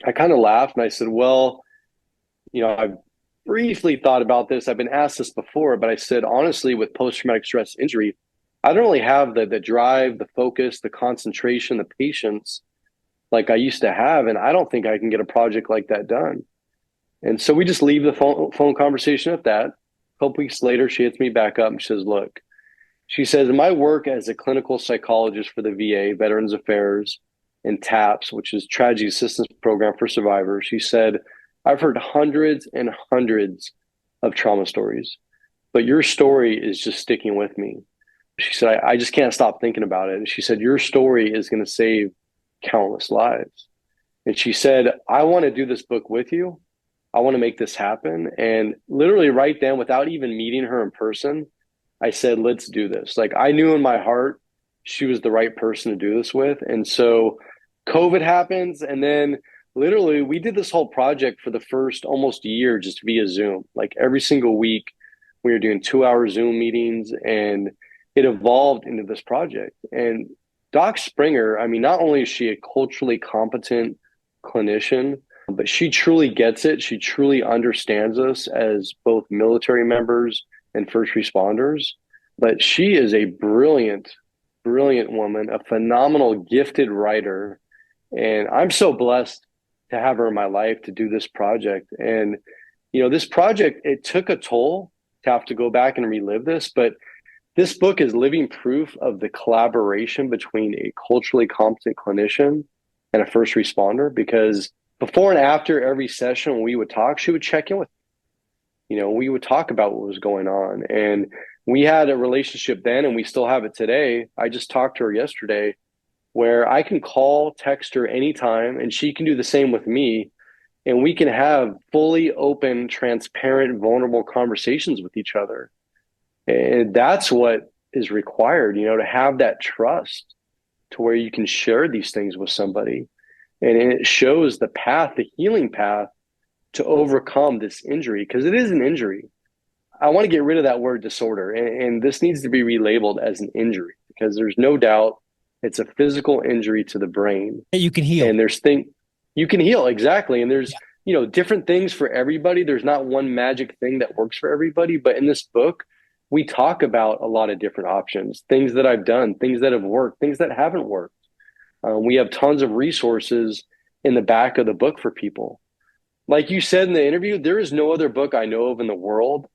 I kind of laughed and I said, well, I've briefly thought about this. I've been asked this before, but I said, honestly, with post-traumatic stress injury, I don't really have the drive, the focus, the concentration, the patience like I used to have. And I don't think I can get a project like that done. And so we just leave the phone conversation at that. A couple weeks later, she hits me back up and she says, look, she says, in my work as a clinical psychologist for the VA, Veterans Affairs, and TAPS, which is Tragedy Assistance Program for Survivors, she said, I've heard hundreds and hundreds of trauma stories, but your story is just sticking with me. She said, I just can't stop thinking about it. And she said, your story is going to save countless lives. And she said, I want to do this book with you. I want to make this happen. And literally right then, without even meeting her in person, I said, let's do this. Like, I knew in my heart she was the right person to do this with. And so COVID happens. And then Literally, we did this whole project for the first almost year just via Zoom. Like every single week, we were doing 2-hour Zoom meetings, and it evolved into this project. And Doc Springer, I mean, not only is she a culturally competent clinician, but she truly gets it. She truly understands us as both military members and first responders. But she is a brilliant, brilliant woman, a phenomenal, gifted writer. And I'm so blessed to have her in my life to do this project. And, this project, it took a toll to have to go back and relive this, but this book is living proof of the collaboration between a culturally competent clinician and a first responder, because before and after every session when we would talk, she would check in with me. We would talk about what was going on. And we had a relationship then, and we still have it today. I just talked to her yesterday where I can call, text her anytime, and she can do the same with me. And we can have fully open, transparent, vulnerable conversations with each other. And that's what is required, to have that trust to where you can share these things with somebody. And it shows the path, the healing path to overcome this injury, because it is an injury. I want to get rid of that word disorder. And this needs to be relabeled as an injury, because there's no doubt it's a physical injury to the brain. You can heal. And you can heal. Exactly. And there's, different things for everybody. There's not one magic thing that works for everybody. But in this book, we talk about a lot of different options, things that I've done, things that have worked, things that haven't worked. We have tons of resources in the back of the book for people. Like you said in the interview, there is no other book I know of in the world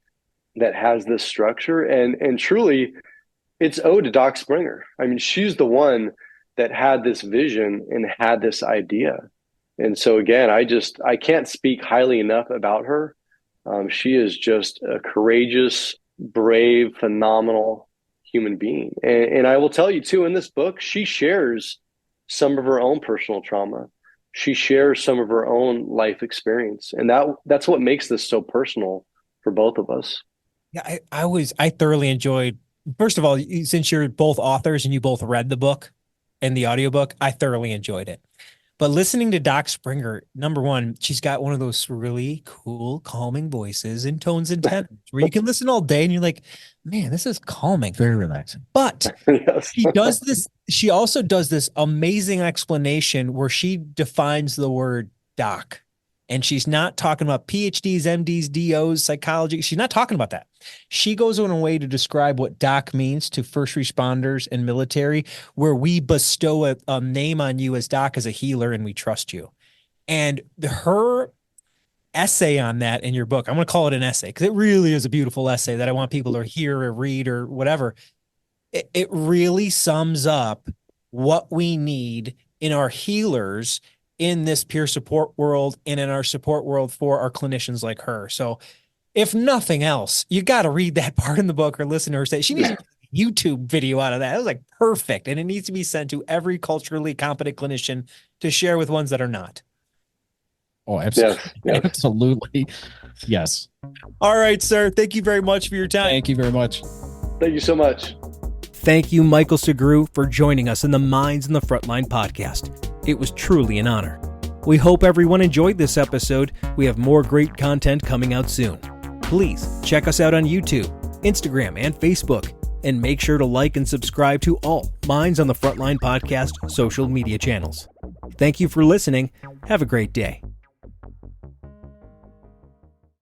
that has this structure. And truly, it's owed to Doc Springer. I mean, she's the one that had this vision and had this idea. And so again, I can't speak highly enough about her. She is just a courageous, brave, phenomenal human being. And I will tell you too, in this book, she shares some of her own personal trauma. She shares some of her own life experience. And that's what makes this so personal for both of us. Yeah, I thoroughly enjoyed, first of all, since you're both authors and you both read the book and the audiobook, I thoroughly enjoyed it. But listening to Doc Springer, number one, she's got one of those really cool, calming voices and tones and tenors where you can listen all day and you're like, man, this is calming. Very relaxing. But she also does this amazing explanation where she defines the word doc. And she's not talking about PhDs, MDs, DOs, psychology. She's not talking about that. She goes on a way to describe what doc means to first responders and military, where we bestow a name on you as doc as a healer and we trust you. And her essay on that in your book, I'm going to call it an essay because it really is a beautiful essay that I want people to hear or read or whatever. It really sums up what we need in our healers in this peer support world and in our support world for our clinicians like her. So if nothing else, you got to read that part in the book or listen to her say. She needs a YouTube video out of that. It was like perfect. And it needs to be sent to every culturally competent clinician to share with ones that are not. Oh, absolutely. Yes. Absolutely. Yes. All right, sir. Thank you very much for your time. Thank you very much. Thank you so much. Thank you, Michael Sugrue, for joining us in the Minds in the Frontline podcast. It was truly an honor. We hope everyone enjoyed this episode. We have more great content coming out soon. Please check us out on YouTube, Instagram, and Facebook, and make sure to like and subscribe to all Minds on the Frontline podcast social media channels. Thank you for listening. Have a great day.